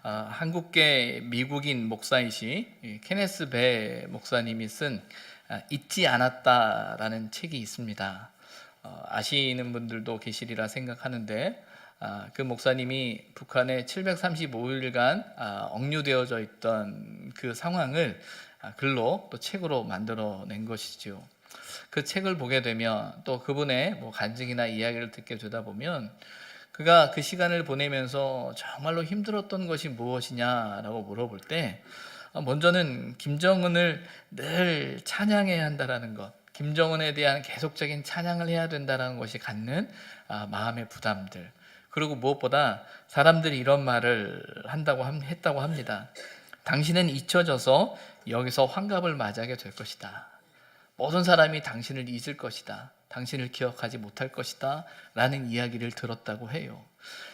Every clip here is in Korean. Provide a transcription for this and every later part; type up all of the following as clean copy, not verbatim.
한국계 미국인 목사이신 케네스 배 목사님이 쓴 잊지 않았다라는 책이 있습니다. 아시는 분들도 계시리라 생각하는데, 그 목사님이 북한에 735일간 억류되어져 있던 그 상황을 글로 또 책으로 만들어낸 것이죠. 그 책을 보게 되면 또 그분의 간증이나 이야기를 듣게 되다 보면 그가 그 시간을 보내면서 정말로 힘들었던 것이 무엇이냐라고 물어볼 때, 먼저는 김정은을 늘 찬양해야 한다라는 것, 김정은에 대한 계속적인 찬양을 해야 된다는 것이 갖는 마음의 부담들, 그리고 무엇보다 사람들이 이런 말을 했다고 합니다. 당신은 잊혀져서 여기서 환갑을 맞이하게 될 것이다. 모든 사람이 당신을 잊을 것이다. 당신을 기억하지 못할 것이다. 라는 이야기를 들었다고 해요.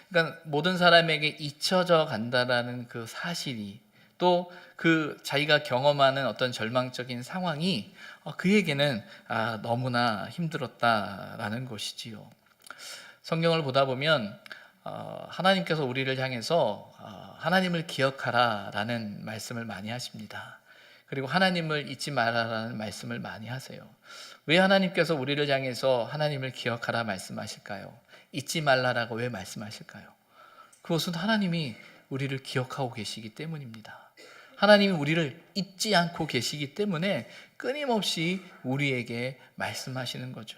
그러니까 모든 사람에게 잊혀져 간다라는 그 사실이, 또 그 자기가 경험하는 어떤 절망적인 상황이 그에게는 너무나 힘들었다라는 것이지요. 성경을 보다 보면 하나님께서 우리를 향해서 하나님을 기억하라라는 말씀을 많이 하십니다. 그리고 하나님을 잊지 말아라는 말씀을 많이 하세요. 왜 하나님께서 우리를 향해서 하나님을 기억하라 말씀하실까요? 잊지 말라라고 왜 말씀하실까요? 그것은 하나님이 우리를 기억하고 계시기 때문입니다. 하나님이 우리를 잊지 않고 계시기 때문에 끊임없이 우리에게 말씀하시는 거죠.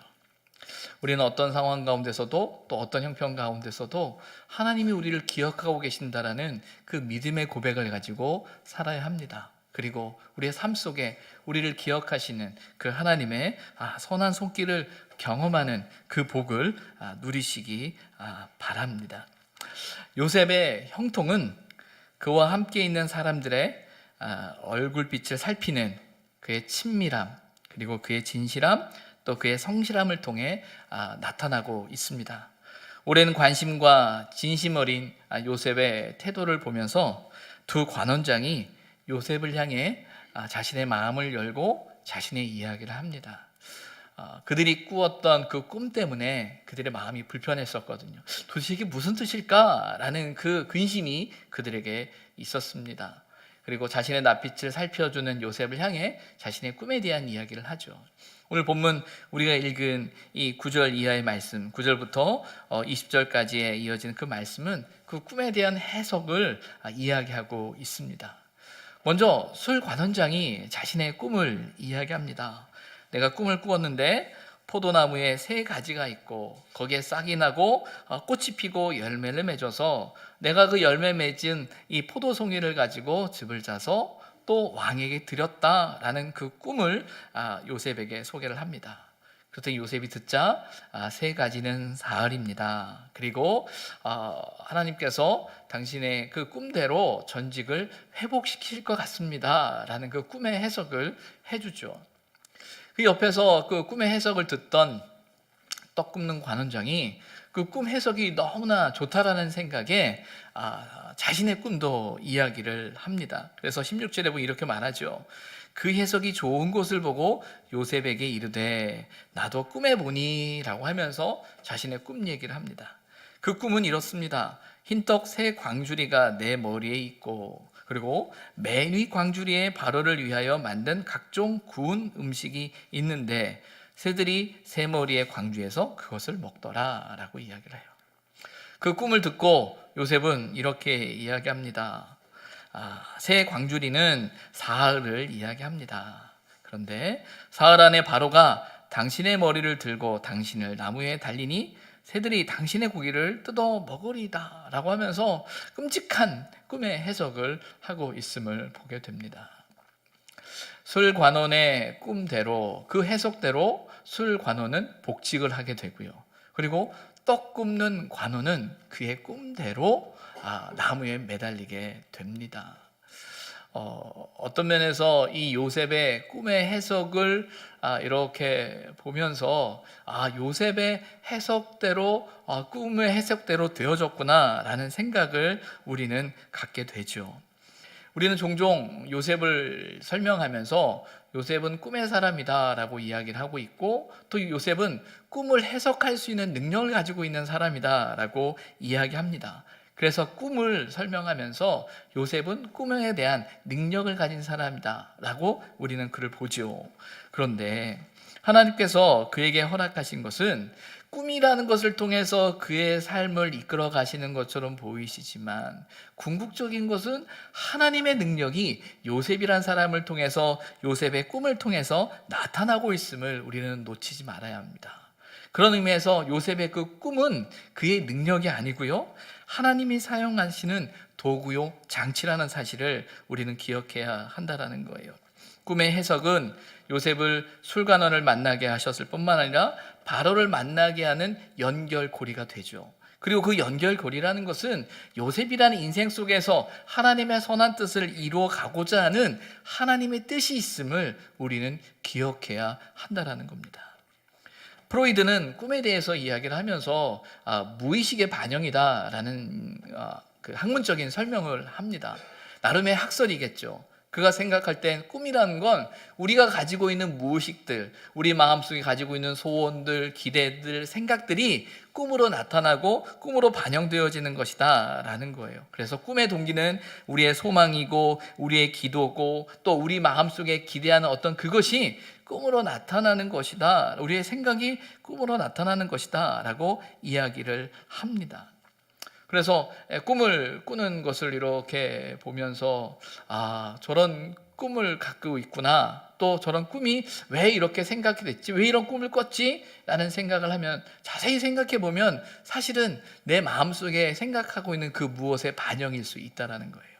우리는 어떤 상황 가운데서도, 또 어떤 형편 가운데서도 하나님이 우리를 기억하고 계신다라는 그 믿음의 고백을 가지고 살아야 합니다. 그리고 우리의 삶 속에 우리를 기억하시는 그 하나님의 선한 손길을 경험하는 그 복을 누리시기 바랍니다. 요셉의 형통은 그와 함께 있는 사람들의 얼굴빛을 살피는 그의 친밀함, 그리고 그의 진실함, 또 그의 성실함을 통해 나타나고 있습니다. 오랜 관심과 진심 어린 요셉의 태도를 보면서 두 관원장이 요셉을 향해 자신의 마음을 열고 자신의 이야기를 합니다. 그들이 꾸었던 그 꿈 때문에 그들의 마음이 불편했었거든요. 도대체 이게 무슨 뜻일까라는 그 근심이 그들에게 있었습니다. 그리고 자신의 낯빛을 살펴주는 요셉을 향해 자신의 꿈에 대한 이야기를 하죠. 오늘 본문 우리가 읽은 이 9절 이하의 말씀, 9절부터 20절까지에 이어지는 그 말씀은 그 꿈에 대한 해석을 이야기하고 있습니다. 먼저 술 관원장이 자신의 꿈을 이야기합니다. 내가 꿈을 꾸었는데 포도나무에 3가지가 있고 거기에 싹이 나고 꽃이 피고 열매를 맺어서 내가 그 열매 맺은 이 포도송이를 가지고 즙을 짜서 또 왕에게 드렸다라는 그 꿈을 요셉에게 소개를 합니다. 그랬더니 요셉이 듣자 3가지는 사흘입니다. 그리고 하나님께서 당신의 그 꿈대로 전직을 회복시킬 것 같습니다 라는 그 꿈의 해석을 해주죠. 그 옆에서 그 꿈의 해석을 듣던 떡 굽는 관원장이 그 꿈 해석이 너무나 좋다라는 생각에 자신의 꿈도 이야기를 합니다. 그래서 16절에 보면 이렇게 말하죠. 그 해석이 좋은 것을 보고 요셉에게 이르되 나도 꿈에 보니 라고 하면서 자신의 꿈 얘기를 합니다. 그 꿈은 이렇습니다. 흰떡 3광주리가 내 머리에 있고, 그리고 맨 위 광주리에 바로를 위하여 만든 각종 구운 음식이 있는데 새들이 새 머리의 광주에서 그것을 먹더라 라고 이야기를 해요. 그 꿈을 듣고 요셉은 이렇게 이야기합니다. 새 광주리는 사흘을 이야기합니다. 그런데 사흘 안에 바로가 당신의 머리를 들고 당신을 나무에 달리니 새들이 당신의 고기를 뜯어 먹으리다 라고 하면서 끔찍한 꿈의 해석을 하고 있음을 보게 됩니다. 술 관원의 꿈대로, 그 해석대로 술 관원은 복직을 하게 되고요. 그리고 떡 굽는 관원은 그의 꿈대로 나무에 매달리게 됩니다. 어떤 면에서 이 요셉의 꿈의 해석을 이렇게 보면서 요셉의 해석대로 꿈의 해석대로 되어졌구나 라는 생각을 우리는 갖게 되죠. 우리는 종종 요셉을 설명하면서 요셉은 꿈의 사람이다 라고 이야기를 하고 있고, 또 요셉은 꿈을 해석할 수 있는 능력을 가지고 있는 사람이다 라고 이야기합니다. 그래서 꿈을 설명하면서 요셉은 꿈에 대한 능력을 가진 사람이다 라고 우리는 그를 보죠. 그런데 하나님께서 그에게 허락하신 것은 꿈이라는 것을 통해서 그의 삶을 이끌어 가시는 것처럼 보이시지만, 궁극적인 것은 하나님의 능력이 요셉이란 사람을 통해서, 요셉의 꿈을 통해서 나타나고 있음을 우리는 놓치지 말아야 합니다. 그런 의미에서 요셉의 그 꿈은 그의 능력이 아니고요, 하나님이 사용하시는 도구요 장치라는 사실을 우리는 기억해야 한다는 거예요. 꿈의 해석은 요셉을 술관원을 만나게 하셨을 뿐만 아니라 바로를 만나게 하는 연결고리가 되죠. 그리고 그 연결고리라는 것은 요셉이라는 인생 속에서 하나님의 선한 뜻을 이루어 가고자 하는 하나님의 뜻이 있음을 우리는 기억해야 한다는 겁니다. 프로이드는 꿈에 대해서 이야기를 하면서 무의식의 반영이다라는 그 학문적인 설명을 합니다. 나름의 학설이겠죠. 그가 생각할 땐 꿈이라는 건 우리가 가지고 있는 무의식들, 우리 마음속에 가지고 있는 소원들, 기대들, 생각들이 꿈으로 나타나고 꿈으로 반영되어지는 것이다 라는 거예요. 그래서 꿈의 동기는 우리의 소망이고 우리의 기도고 또 우리 마음속에 기대하는 어떤 그것이 꿈으로 나타나는 것이다, 우리의 생각이 꿈으로 나타나는 것이다 라고 이야기를 합니다. 그래서 꿈을 꾸는 것을 이렇게 보면서 저런 꿈을 갖고 있구나, 또 저런 꿈이 왜 이렇게 생각이 됐지, 왜 이런 꿈을 꿨지 라는 생각을 하면, 자세히 생각해 보면 사실은 내 마음속에 생각하고 있는 그 무엇의 반영일 수 있다는 거예요.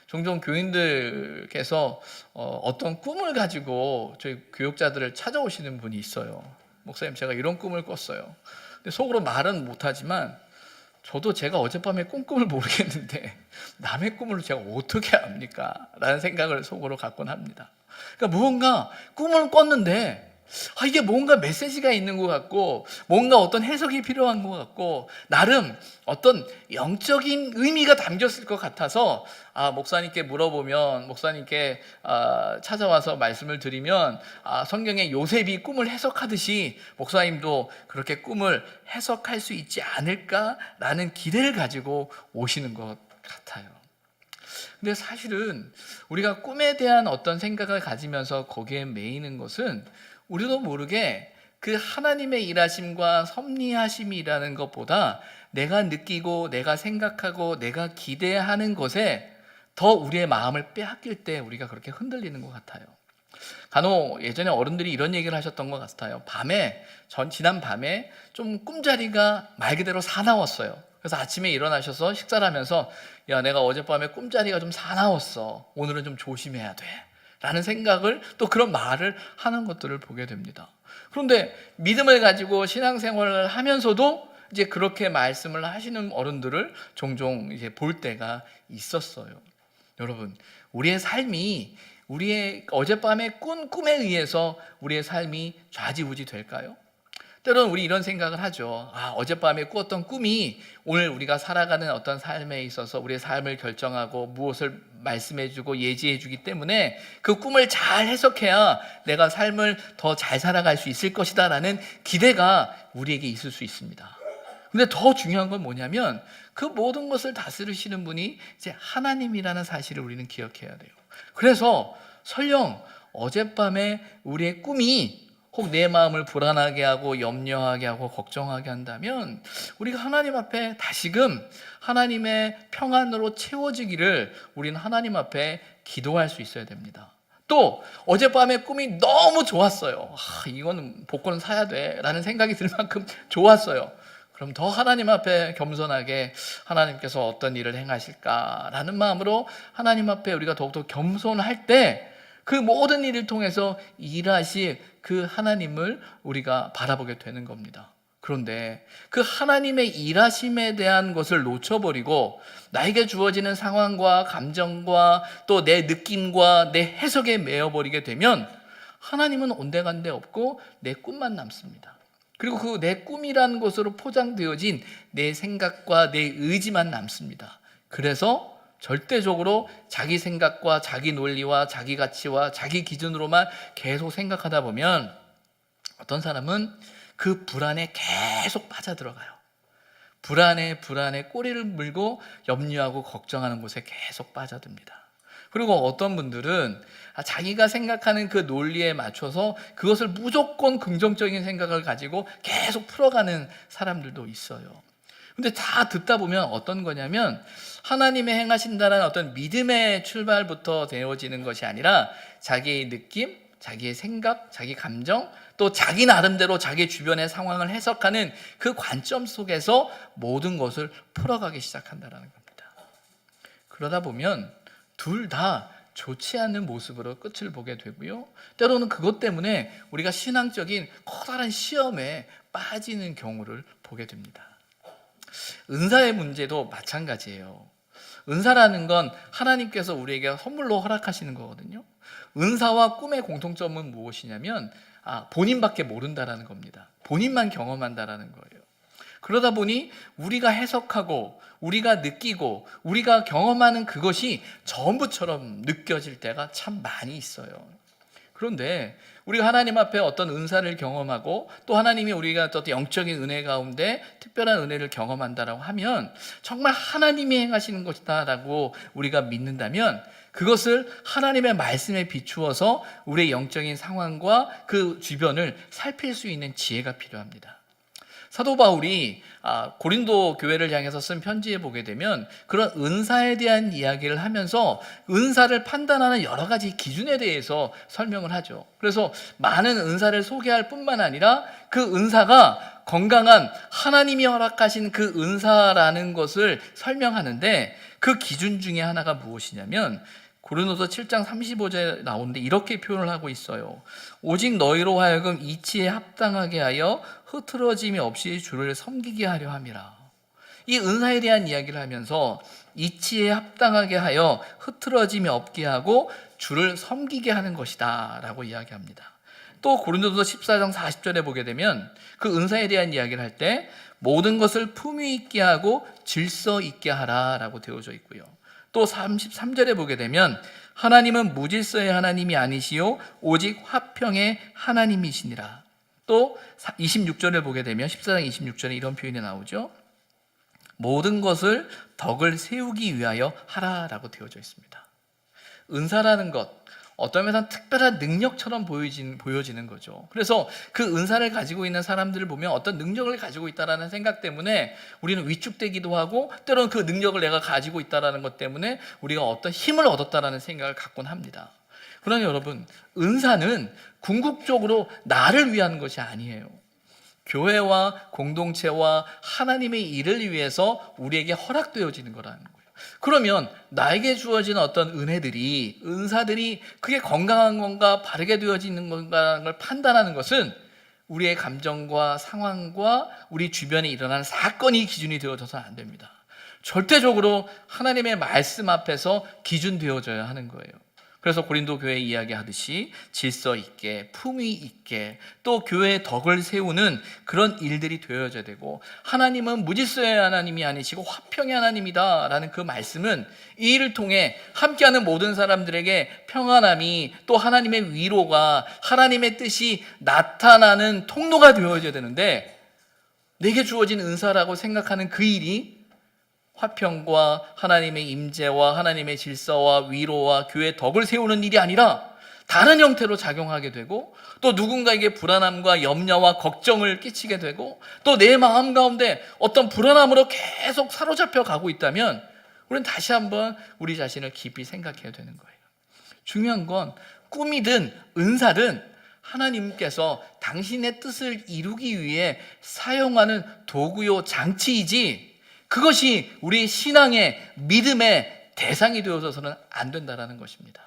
종종 교인들께서 어떤 꿈을 가지고 저희 교육자들을 찾아오시는 분이 있어요. 목사님, 제가 이런 꿈을 꿨어요. 근데 속으로 말은 못하지만 저도 제가 어젯밤에 꿈을 모르겠는데 남의 꿈을 제가 어떻게 압니까? 라는 생각을 속으로 갖곤 합니다. 그러니까 무언가 꿈을 꿨는데 이게 뭔가 메시지가 있는 것 같고 뭔가 어떤 해석이 필요한 것 같고 나름 어떤 영적인 의미가 담겼을 것 같아서 목사님께 물어보면, 목사님께 찾아와서 말씀을 드리면 성경의 요셉이 꿈을 해석하듯이 목사님도 그렇게 꿈을 해석할 수 있지 않을까라는 기대를 가지고 오시는 것 같아요. 근데 사실은 우리가 꿈에 대한 어떤 생각을 가지면서 거기에 매이는 것은 우리도 모르게 그 하나님의 일하심과 섭리하심이라는 것보다 내가 느끼고 내가 생각하고 내가 기대하는 것에 더 우리의 마음을 빼앗길 때 우리가 그렇게 흔들리는 것 같아요. 간혹 예전에 어른들이 이런 얘기를 하셨던 것 같아요. 지난 밤에 좀 꿈자리가 말 그대로 사나웠어요. 그래서 아침에 일어나셔서 식사를 하면서, 야, 내가 어젯밤에 꿈자리가 좀 사나웠어, 오늘은 좀 조심해야 돼 라는 생각을, 또 그런 말을 하는 것들을 보게 됩니다. 그런데 믿음을 가지고 신앙생활을 하면서도 이제 그렇게 말씀을 하시는 어른들을 종종 이제 볼 때가 있었어요. 여러분, 우리의 삶이 우리의 어젯밤에 꾼 꿈에 의해서 우리의 삶이 좌지우지 될까요? 때로는 우리 이런 생각을 하죠. 어젯밤에 꾸었던 꿈이 오늘 우리가 살아가는 어떤 삶에 있어서 우리의 삶을 결정하고 무엇을 말씀해주고 예지해주기 때문에 그 꿈을 잘 해석해야 내가 삶을 더 잘 살아갈 수 있을 것이다 라는 기대가 우리에게 있을 수 있습니다. 근데 더 중요한 건 뭐냐면 그 모든 것을 다스리시는 분이 이제 하나님이라는 사실을 우리는 기억해야 돼요. 그래서 설령 어젯밤에 우리의 꿈이 혹 내 마음을 불안하게 하고 염려하게 하고 걱정하게 한다면 우리가 하나님 앞에 다시금 하나님의 평안으로 채워지기를 우리는 하나님 앞에 기도할 수 있어야 됩니다. 또 어젯밤에 꿈이 너무 좋았어요. 이거는 복권 사야 돼 라는 생각이 들 만큼 좋았어요. 그럼 더 하나님 앞에 겸손하게 하나님께서 어떤 일을 행하실까라는 마음으로 하나님 앞에 우리가 더욱더 겸손할 때 그 모든 일을 통해서 일하실 그 하나님을 우리가 바라보게 되는 겁니다. 그런데 그 하나님의 일하심에 대한 것을 놓쳐버리고 나에게 주어지는 상황과 감정과 또 내 느낌과 내 해석에 매여버리게 되면 하나님은 온데간데 없고 내 꿈만 남습니다. 그리고 그 내 꿈이라는 것으로 포장되어진 내 생각과 내 의지만 남습니다. 그래서 절대적으로 자기 생각과 자기 논리와 자기 가치와 자기 기준으로만 계속 생각하다 보면 어떤 사람은 그 불안에 계속 빠져들어가요. 불안에 꼬리를 물고 염려하고 걱정하는 곳에 계속 빠져듭니다. 그리고 어떤 분들은 자기가 생각하는 그 논리에 맞춰서 그것을 무조건 긍정적인 생각을 가지고 계속 풀어가는 사람들도 있어요. 근데 다 듣다 보면 어떤 거냐면 하나님의 행하신다는 어떤 믿음의 출발부터 되어지는 것이 아니라 자기의 느낌, 자기의 생각, 자기 감정, 또 자기 나름대로 자기 주변의 상황을 해석하는 그 관점 속에서 모든 것을 풀어가기 시작한다는 겁니다. 그러다 보면 둘 다 좋지 않은 모습으로 끝을 보게 되고요. 때로는 그것 때문에 우리가 신앙적인 커다란 시험에 빠지는 경우를 보게 됩니다. 은사의 문제도 마찬가지예요. 은사라는 건 하나님께서 우리에게 선물로 허락하시는 거거든요. 은사와 꿈의 공통점은 무엇이냐면 본인밖에 모른다라는 겁니다. 본인만 경험한다라는 거예요. 그러다 보니 우리가 해석하고 우리가 느끼고 우리가 경험하는 그것이 전부처럼 느껴질 때가 참 많이 있어요. 그런데 우리가 하나님 앞에 어떤 은사를 경험하고 또 하나님이 우리가 어떤 영적인 은혜 가운데 특별한 은혜를 경험한다라고 하면 정말 하나님이 행하시는 것이다라고 우리가 믿는다면 그것을 하나님의 말씀에 비추어서 우리의 영적인 상황과 그 주변을 살필 수 있는 지혜가 필요합니다. 사도 바울이 고린도 교회를 향해서 쓴 편지에 보게 되면 그런 은사에 대한 이야기를 하면서 은사를 판단하는 여러 가지 기준에 대해서 설명을 하죠. 그래서 많은 은사를 소개할 뿐만 아니라 그 은사가 건강한 하나님이 허락하신 그 은사라는 것을 설명하는데 그 기준 중에 하나가 무엇이냐면 고린도서 7장 35절에 나오는데 이렇게 표현을 하고 있어요. 오직 너희로 하여금 이치에 합당하게 하여 흐트러짐이 없이 주를 섬기게 하려 함이라. 이 은사에 대한 이야기를 하면서 이치에 합당하게 하여 흐트러짐이 없게 하고 주를 섬기게 하는 것이다 라고 이야기합니다. 또 고린도서 14장 40절에 보게 되면 그 은사에 대한 이야기를 할 때 모든 것을 품위 있게 하고 질서 있게 하라 라고 되어져 있고요. 또 33절에 보게 되면 하나님은 무질서의 하나님이 아니시요 오직 화평의 하나님이시니라. 또 26절을 보게 되면 14장 26절에 이런 표현이 나오죠. 모든 것을 덕을 세우기 위하여 하라라고 되어져 있습니다. 은사라는 것 어떤 면에서는 특별한 능력처럼 보여지는 거죠. 그래서 그 은사를 가지고 있는 사람들을 보면 어떤 능력을 가지고 있다는 생각 때문에 우리는 위축되기도 하고 때로는 그 능력을 내가 가지고 있다는 것 때문에 우리가 어떤 힘을 얻었다는 생각을 갖곤 합니다. 그러나 여러분, 은사는 궁극적으로 나를 위한 것이 아니에요. 교회와 공동체와 하나님의 일을 위해서 우리에게 허락되어지는 거라는 거예요. 그러면 나에게 주어지는 어떤 은혜들이, 은사들이 그게 건강한 건가 바르게 되어지는 건가라는 걸 판단하는 것은 우리의 감정과 상황과 우리 주변에 일어나는 사건이 기준이 되어져서는 안 됩니다. 절대적으로 하나님의 말씀 앞에서 기준되어져야 하는 거예요. 그래서 고린도 교회 이야기하듯이 질서 있게, 품위 있게, 또 교회의 덕을 세우는 그런 일들이 되어져야 되고, 하나님은 무질서의 하나님이 아니시고 화평의 하나님이다라는 그 말씀은 이 일을 통해 함께하는 모든 사람들에게 평안함이, 또 하나님의 위로가, 하나님의 뜻이 나타나는 통로가 되어져야 되는데, 내게 주어진 은사라고 생각하는 그 일이 화평과 하나님의 임재와 하나님의 질서와 위로와 교회의 덕을 세우는 일이 아니라 다른 형태로 작용하게 되고, 또 누군가에게 불안함과 염려와 걱정을 끼치게 되고, 또 내 마음 가운데 어떤 불안함으로 계속 사로잡혀 가고 있다면 우리는 다시 한번 우리 자신을 깊이 생각해야 되는 거예요. 중요한 건 꿈이든 은사든 하나님께서 당신의 뜻을 이루기 위해 사용하는 도구요 장치이지, 그것이 우리 신앙의 믿음의 대상이 되어서는 안 된다는 것입니다.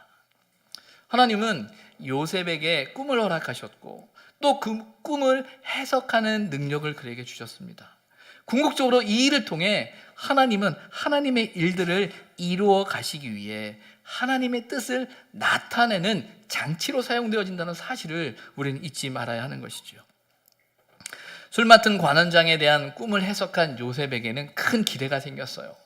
하나님은 요셉에게 꿈을 허락하셨고 또 그 꿈을 해석하는 능력을 그에게 주셨습니다. 궁극적으로 이 일을 통해 하나님은 하나님의 일들을 이루어 가시기 위해 하나님의 뜻을 나타내는 장치로 사용되어진다는 사실을 우리는 잊지 말아야 하는 것이죠. 술 맡은 관원장에 대한 꿈을 해석한 요셉에게는 큰 기대가 생겼어요.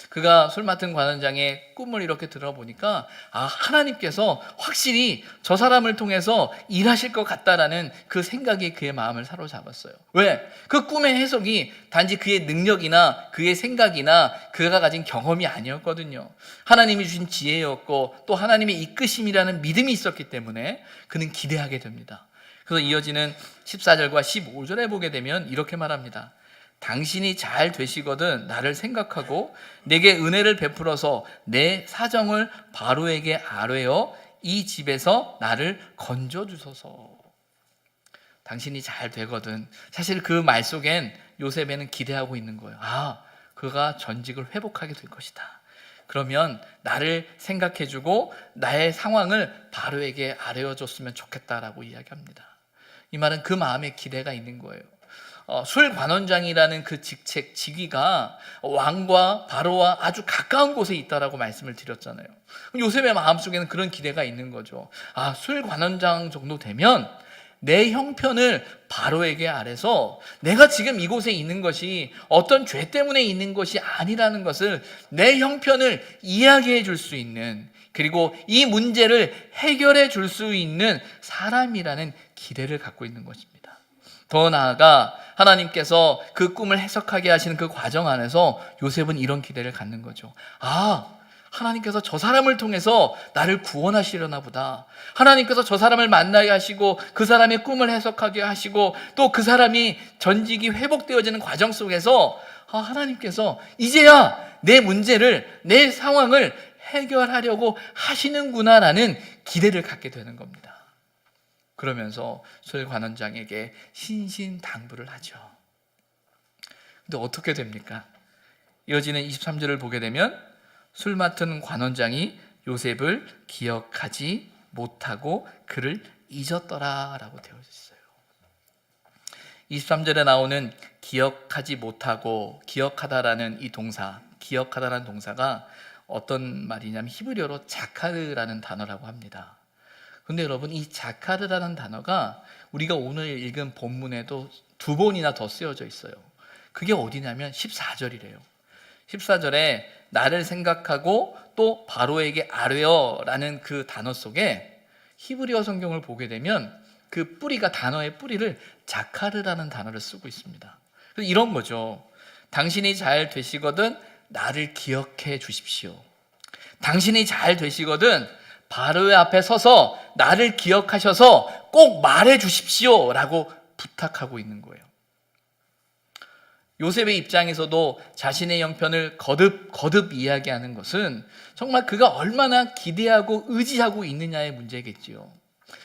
그가 술 맡은 관원장의 꿈을 이렇게 들어보니까 하나님께서 확실히 저 사람을 통해서 일하실 것 같다라는 그 생각이 그의 마음을 사로잡았어요. 왜? 그 꿈의 해석이 단지 그의 능력이나 그의 생각이나 그가 가진 경험이 아니었거든요. 하나님이 주신 지혜였고 또 하나님의 이끄심이라는 믿음이 있었기 때문에 그는 기대하게 됩니다. 그래서 이어지는 14절과 15절에 보게 되면 이렇게 말합니다. 당신이 잘 되시거든 나를 생각하고 내게 은혜를 베풀어서 내 사정을 바로에게 아뢰어 이 집에서 나를 건져주소서. 당신이 잘 되거든. 사실 그 말 속엔 요셉에는 기대하고 있는 거예요. 그가 전직을 회복하게 될 것이다. 그러면 나를 생각해주고 나의 상황을 바로에게 아뢰어줬으면 좋겠다라고 이야기합니다. 이 말은 그 마음에 기대가 있는 거예요. 술 관원장이라는 그 직위가 왕과 바로와 아주 가까운 곳에 있다라고 말씀을 드렸잖아요. 요셉의 마음속에는 그런 기대가 있는 거죠. 술 관원장 정도 되면 내 형편을 바로에게 아뢰서 내가 지금 이곳에 있는 것이 어떤 죄 때문에 있는 것이 아니라는 것을 내 형편을 이야기해 줄 수 있는, 그리고 이 문제를 해결해 줄 수 있는 사람이라는 기대를 갖고 있는 것입니다. 더 나아가 하나님께서 그 꿈을 해석하게 하시는 그 과정 안에서 요셉은 이런 기대를 갖는 거죠. 하나님께서 저 사람을 통해서 나를 구원하시려나 보다. 하나님께서 저 사람을 만나게 하시고 그 사람의 꿈을 해석하게 하시고 또 그 사람이 전직이 회복되어지는 과정 속에서 하나님께서 이제야 내 문제를, 내 상황을 해결하려고 하시는구나라는 기대를 갖게 되는 겁니다. 그러면서 술 관원장에게 신신당부를 하죠. 근데 어떻게 됩니까? 이어지는 23절을 보게 되면 술 맡은 관원장이 요셉을 기억하지 못하고 그를 잊었더라라고 되어 있어요. 23절에 나오는 기억하지 못하고 기억하다라는 이 동사, 기억하다라는 동사가 어떤 말이냐면 히브리어로 자카르라는 단어라고 합니다. 근데 여러분, 이 자카르라는 단어가 우리가 오늘 읽은 본문에도 2번이나 더 쓰여져 있어요. 그게 어디냐면 14절이래요. 14절에 나를 생각하고 또 바로에게 아뢰어라는 그 단어 속에 히브리어 성경을 보게 되면 그 뿌리가, 단어의 뿌리를 자카르라는 단어를 쓰고 있습니다. 그래서 이런 거죠. 당신이 잘 되시거든 나를 기억해 주십시오. 당신이 잘 되시거든 바로의 앞에 서서 나를 기억하셔서 꼭 말해 주십시오 라고 부탁하고 있는 거예요. 요셉의 입장에서도 자신의 형편을 거듭 이야기하는 것은 정말 그가 얼마나 기대하고 의지하고 있느냐의 문제겠지요.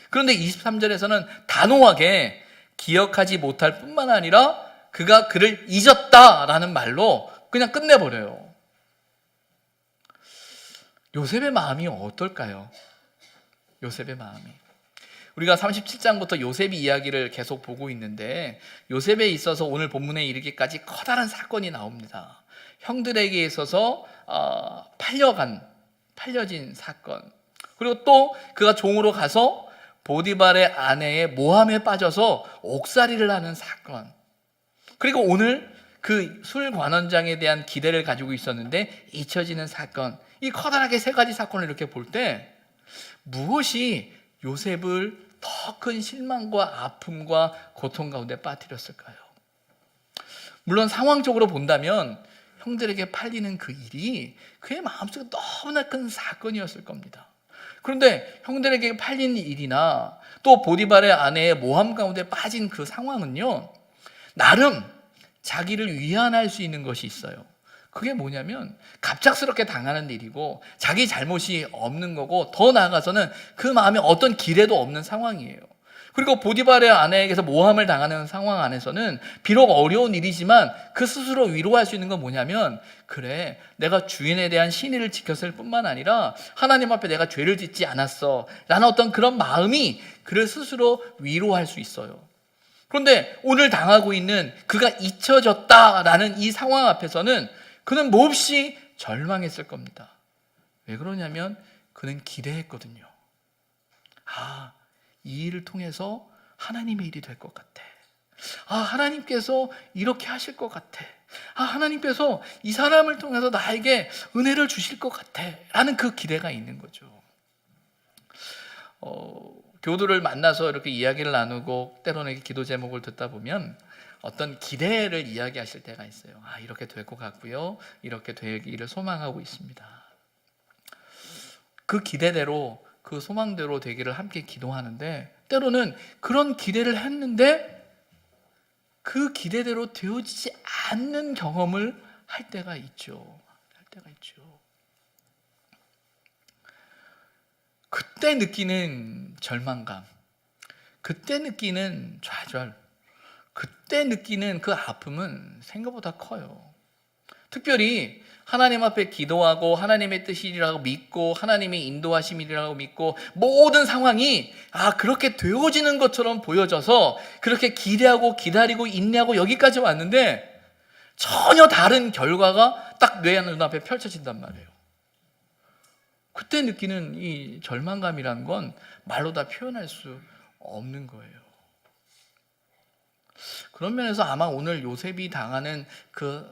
그런데 23절에서는 단호하게 기억하지 못할 뿐만 아니라 그가 그를 잊었다라는 말로 그냥 끝내버려요. 요셉의 마음이 어떨까요? 요셉의 마음이. 우리가 37장부터 요셉의 이야기를 계속 보고 있는데 요셉에 있어서 오늘 본문에 이르기까지 커다란 사건이 나옵니다. 형들에게 있어서 팔려진 사건, 그리고 또 그가 종으로 가서 보디발의 아내의 모함에 빠져서 옥살이를 하는 사건, 그리고 오늘 그 술 관원장에 대한 기대를 가지고 있었는데 잊혀지는 사건, 이 커다랗게 3가지 사건을 이렇게 볼 때 무엇이 요셉을 더 큰 실망과 아픔과 고통 가운데 빠뜨렸을까요? 물론 상황적으로 본다면 형들에게 팔리는 그 일이 그의 마음속에 너무나 큰 사건이었을 겁니다. 그런데 형들에게 팔린 일이나 또 보디발의 아내의 모함 가운데 빠진 그 상황은요, 나름 자기를 위안할 수 있는 것이 있어요. 그게 뭐냐면 갑작스럽게 당하는 일이고 자기 잘못이 없는 거고, 더 나아가서는 그 마음에 어떤 기대도 없는 상황이에요. 그리고 보디발의 아내에게서 모함을 당하는 상황 안에서는 비록 어려운 일이지만 그 스스로 위로할 수 있는 건 뭐냐면, 그래, 내가 주인에 대한 신의를 지켰을 뿐만 아니라 하나님 앞에 내가 죄를 짓지 않았어 라는 어떤 그런 마음이 그를 스스로 위로할 수 있어요. 그런데 오늘 당하고 있는 그가 잊혀졌다라는 이 상황 앞에서는 그는 몹시 절망했을 겁니다. 왜 그러냐면 그는 기대했거든요. 이 일을 통해서 하나님의 일이 될 것 같아. 하나님께서 이렇게 하실 것 같아. 하나님께서 이 사람을 통해서 나에게 은혜를 주실 것 같아 라는 그 기대가 있는 거죠. 교우들을 만나서 이렇게 이야기를 나누고 때로는 기도 제목을 듣다 보면 어떤 기대를 이야기하실 때가 있어요. 이렇게 될 것 같고요, 이렇게 되기를 소망하고 있습니다. 그 기대대로, 그 소망대로 되기를 함께 기도하는데, 때로는 그런 기대를 했는데 그 기대대로 되어지지 않는 경험을 할 때가 있죠. 그때 느끼는 절망감, 그때 느끼는 좌절, 그때 느끼는 그 아픔은 생각보다 커요. 특별히 하나님 앞에 기도하고 하나님의 뜻이라고 믿고 하나님의 인도하심이라고 믿고 모든 상황이 그렇게 되어지는 것처럼 보여져서 그렇게 기대하고 기다리고 인내하고 여기까지 왔는데 전혀 다른 결과가 딱 내 눈앞에 펼쳐진단 말이에요. 그때 느끼는 이 절망감이라는 건 말로 다 표현할 수 없는 거예요. 그런 면에서 아마 오늘 요셉이 당하는 그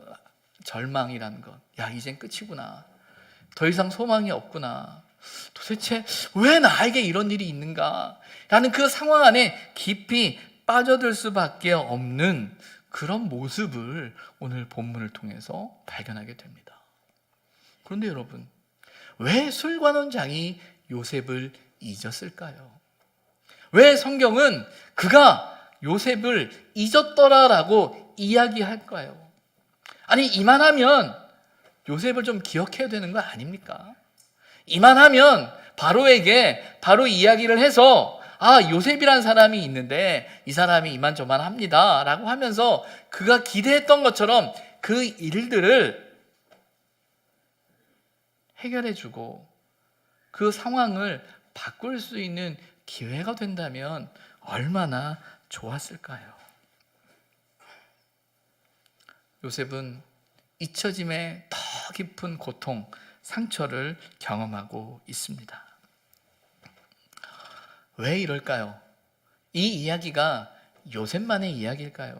절망이라는 것, 이젠 끝이구나, 더 이상 소망이 없구나, 도대체 왜 나에게 이런 일이 있는가 라는 그 상황 안에 깊이 빠져들 수밖에 없는 그런 모습을 오늘 본문을 통해서 발견하게 됩니다. 그런데 여러분, 왜 술관원장이 요셉을 잊었을까요? 왜 성경은 그가 요셉을 잊었더라라고 이야기할까요? 아니, 이만하면 요셉을 좀 기억해야 되는 거 아닙니까? 이만하면 바로에게 바로 이야기를 해서 요셉이란 사람이 있는데 이 사람이 이만저만 합니다 라고 하면서 그가 기대했던 것처럼 그 일들을 해결해주고 그 상황을 바꿀 수 있는 기회가 된다면 얼마나 좋았을까요? 요셉은 잊혀짐의 더 깊은 고통, 상처를 경험하고 있습니다. 왜 이럴까요? 이 이야기가 요셉만의 이야기일까요?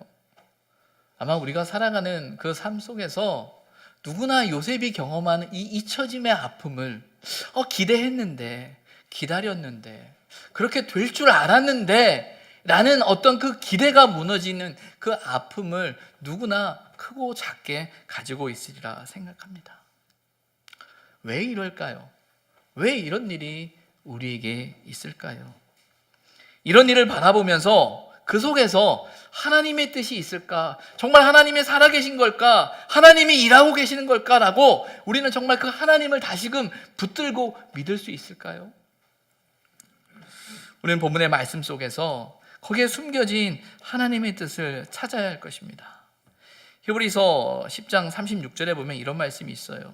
아마 우리가 살아가는 그 삶 속에서 누구나 요셉이 경험하는 이 잊혀짐의 아픔을 기대했는데, 기다렸는데, 그렇게 될 줄 알았는데 라는 어떤 그 기대가 무너지는 그 아픔을 누구나 크고 작게 가지고 있으리라 생각합니다. 왜 이럴까요? 왜 이런 일이 우리에게 있을까요? 이런 일을 바라보면서 그 속에서 하나님의 뜻이 있을까? 정말 하나님이 살아계신 걸까? 하나님이 일하고 계시는 걸까라고 우리는 정말 그 하나님을 다시금 붙들고 믿을 수 있을까요? 우리는 본문의 말씀 속에서 거기에 숨겨진 하나님의 뜻을 찾아야 할 것입니다. 히브리서 10장 36절에 보면 이런 말씀이 있어요.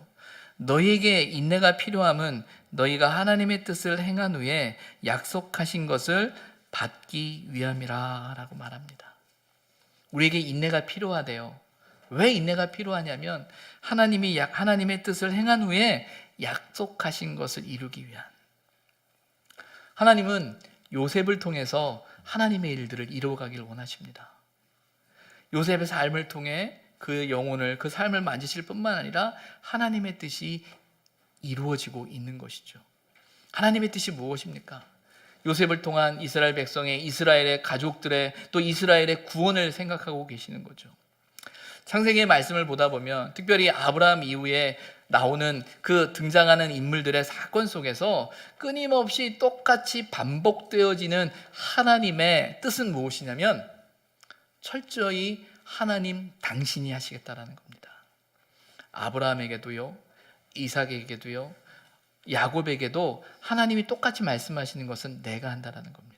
너희에게 인내가 필요함은 너희가 하나님의 뜻을 행한 후에 약속하신 것을 받기 위함이라 라고 말합니다. 우리에게 인내가 필요하대요. 왜 인내가 필요하냐면 하나님의 뜻을 행한 후에 약속하신 것을 이루기 위한. 하나님은 요셉을 통해서 하나님의 일들을 이루어가기를 원하십니다. 요셉의 삶을 통해 그 영혼을, 그 삶을 만지실 뿐만 아니라 하나님의 뜻이 이루어지고 있는 것이죠. 하나님의 뜻이 무엇입니까? 요셉을 통한 이스라엘 백성의, 이스라엘의 가족들의, 또 이스라엘의 구원을 생각하고 계시는 거죠. 창세기의 말씀을 보다 보면 특별히 아브라함 이후에 나오는 그 등장하는 인물들의 사건 속에서 끊임없이 똑같이 반복되어지는 하나님의 뜻은 무엇이냐면 철저히 하나님 당신이 하시겠다라는 겁니다. 아브라함에게도요, 이삭에게도요, 야곱에게도 하나님이 똑같이 말씀하시는 것은 내가 한다라는 겁니다.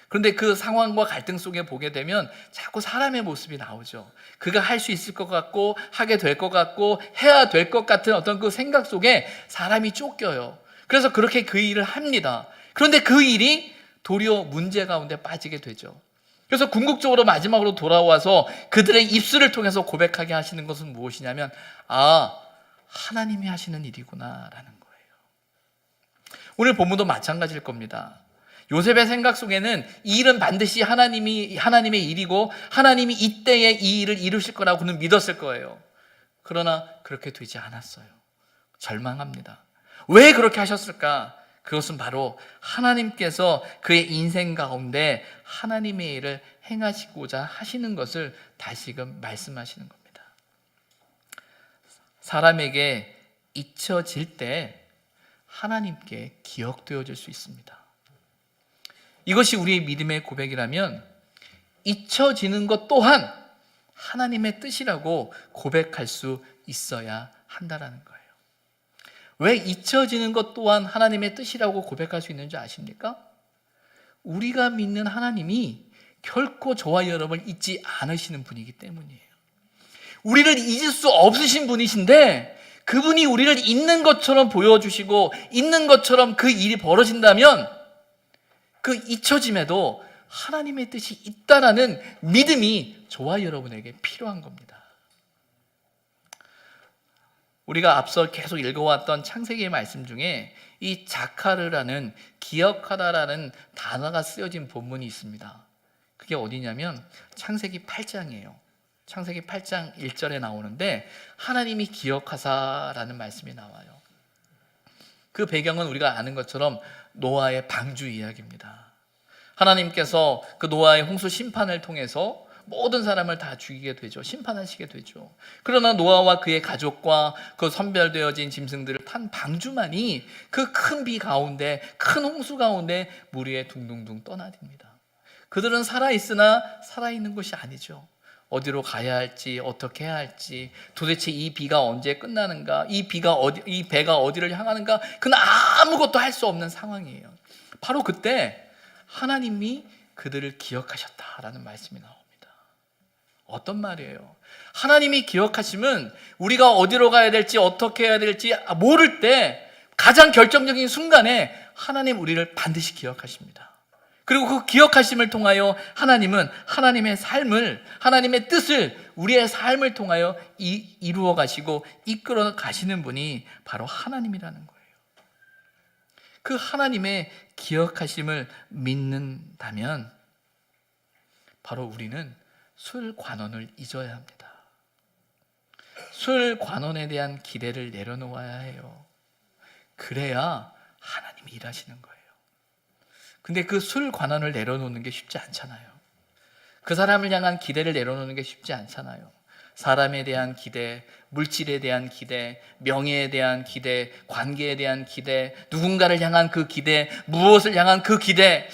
그런데 그 상황과 갈등 속에 보게 되면 자꾸 사람의 모습이 나오죠. 그가 할 수 있을 것 같고 하게 될 것 같고 해야 될 것 같은 어떤 그 생각 속에 사람이 쫓겨요. 그래서 그렇게 그 일을 합니다. 그런데 그 일이 도리어 문제 가운데 빠지게 되죠. 그래서 궁극적으로 마지막으로 돌아와서 그들의 입술을 통해서 고백하게 하시는 것은 무엇이냐면 하나님이 하시는 일이구나 라는 거예요. 오늘 본문도 마찬가지일 겁니다. 요셉의 생각 속에는 이 일은 반드시 하나님의 일이고 하나님이 이때에 이 일을 이루실 거라고는 믿었을 거예요. 그러나 그렇게 되지 않았어요. 절망합니다. 왜 그렇게 하셨을까? 그것은 바로 하나님께서 그의 인생 가운데 하나님의 일을 행하시고자 하시는 것을 다시금 말씀하시는 겁니다. 사람에게 잊혀질 때 하나님께 기억되어질 수 있습니다. 이것이 우리의 믿음의 고백이라면 잊혀지는 것 또한 하나님의 뜻이라고 고백할 수 있어야 한다는 거예요. 왜 잊혀지는 것 또한 하나님의 뜻이라고 고백할 수 있는지 아십니까? 우리가 믿는 하나님이 결코 저와 여러분을 잊지 않으시는 분이기 때문이에요. 우리를 잊을 수 없으신 분이신데 그분이 우리를 잊는 것처럼 보여주시고 잊는 것처럼 그 일이 벌어진다면 그 잊혀짐에도 하나님의 뜻이 있다라는 믿음이 저와 여러분에게 필요한 겁니다. 우리가 앞서 계속 읽어왔던 창세기의 말씀 중에 이 자카르라는 기억하다라는 단어가 쓰여진 본문이 있습니다. 그게 어디냐면 창세기 8장이에요. 창세기 8장 1절에 나오는데 하나님이 기억하사라는 말씀이 나와요. 그 배경은 우리가 아는 것처럼 노아의 방주 이야기입니다. 하나님께서 그 노아의 홍수 심판을 통해서 모든 사람을 다 죽이게 되죠. 심판하시게 되죠. 그러나 노아와 그의 가족과 그 선별되어진 짐승들을 탄 방주만이 그 큰 비 가운데, 큰 홍수 가운데 물 위에 둥둥둥 떠나듭니다. 그들은 살아있으나 살아있는 것이 아니죠. 어디로 가야 할지, 어떻게 해야 할지, 도대체 이 비가 언제 끝나는가, 이 배가 어디를 향하는가, 그는 아무것도 할 수 없는 상황이에요. 바로 그때 하나님이 그들을 기억하셨다라는 말씀이 나옵니다. 어떤 말이에요? 하나님이 기억하시면 우리가 어디로 가야 될지 어떻게 해야 될지 모를 때 가장 결정적인 순간에 하나님 우리를 반드시 기억하십니다. 그리고 그 기억하심을 통하여 하나님은 하나님의 삶을, 하나님의 뜻을 우리의 삶을 통하여 이루어 가시고 이끌어 가시는 분이 바로 하나님이라는 거예요. 그 하나님의 기억하심을 믿는다면 바로 우리는 술 관원을 잊어야 합니다. 술 관원에 대한 기대를 내려놓아야 해요. 그래야 하나님이 일하시는 거예요. 근데 그 술 관원을 내려놓는 게 쉽지 않잖아요. 그 사람을 향한 기대를 내려놓는 게 쉽지 않잖아요. 사람에 대한 기대, 물질에 대한 기대, 명예에 대한 기대, 관계에 대한 기대, 누군가를 향한 그 기대, 무엇을 향한 그 기대,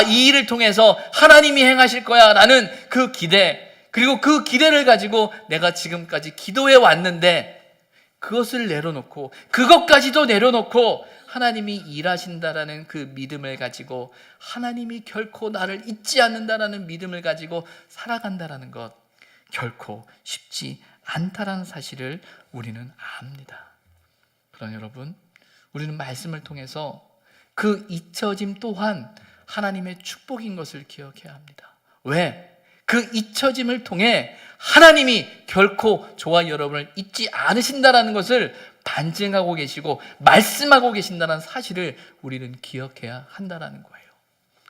이 일을 통해서 하나님이 행하실 거야 라는 그 기대, 그리고 그 기대를 가지고 내가 지금까지 기도해 왔는데 그것을 내려놓고, 그것까지도 내려놓고 하나님이 일하신다라는 그 믿음을 가지고, 하나님이 결코 나를 잊지 않는다라는 믿음을 가지고 살아간다라는 것, 결코 쉽지 않다라는 사실을 우리는 압니다. 그러나 여러분, 우리는 말씀을 통해서 그 잊혀짐 또한 하나님의 축복인 것을 기억해야 합니다. 왜? 그 잊혀짐을 통해 하나님이 결코 저와 여러분을 잊지 않으신다라는 것을 반증하고 계시고 말씀하고 계신다는 사실을 우리는 기억해야 한다라는 거예요.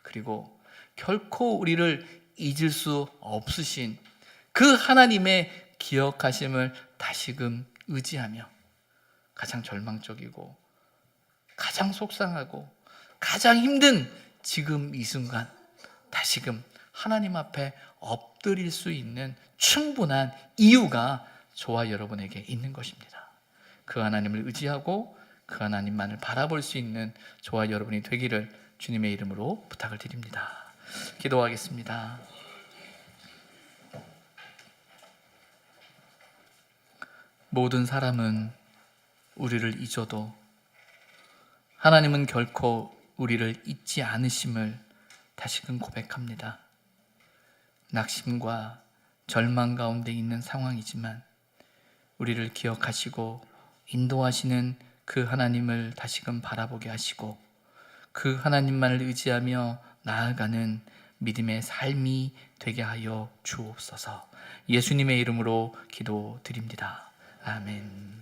그리고 결코 우리를 잊을 수 없으신 그 하나님의 기억하심을 다시금 의지하며 가장 절망적이고 가장 속상하고 가장 힘든 지금 이 순간 다시금 하나님 앞에 엎드릴 수 있는 충분한 이유가 저와 여러분에게 있는 것입니다. 그 하나님을 의지하고 그 하나님만을 바라볼 수 있는 저와 여러분이 되기를 주님의 이름으로 부탁을 드립니다. 기도하겠습니다. 모든 사람은 우리를 잊어도 하나님은 결코 우리를 잊지 않으심을 다시금 고백합니다. 낙심과 절망 가운데 있는 상황이지만 우리를 기억하시고 인도하시는 그 하나님을 다시금 바라보게 하시고 그 하나님만을 의지하며 나아가는 믿음의 삶이 되게 하여 주옵소서. 예수님의 이름으로 기도드립니다. 아멘.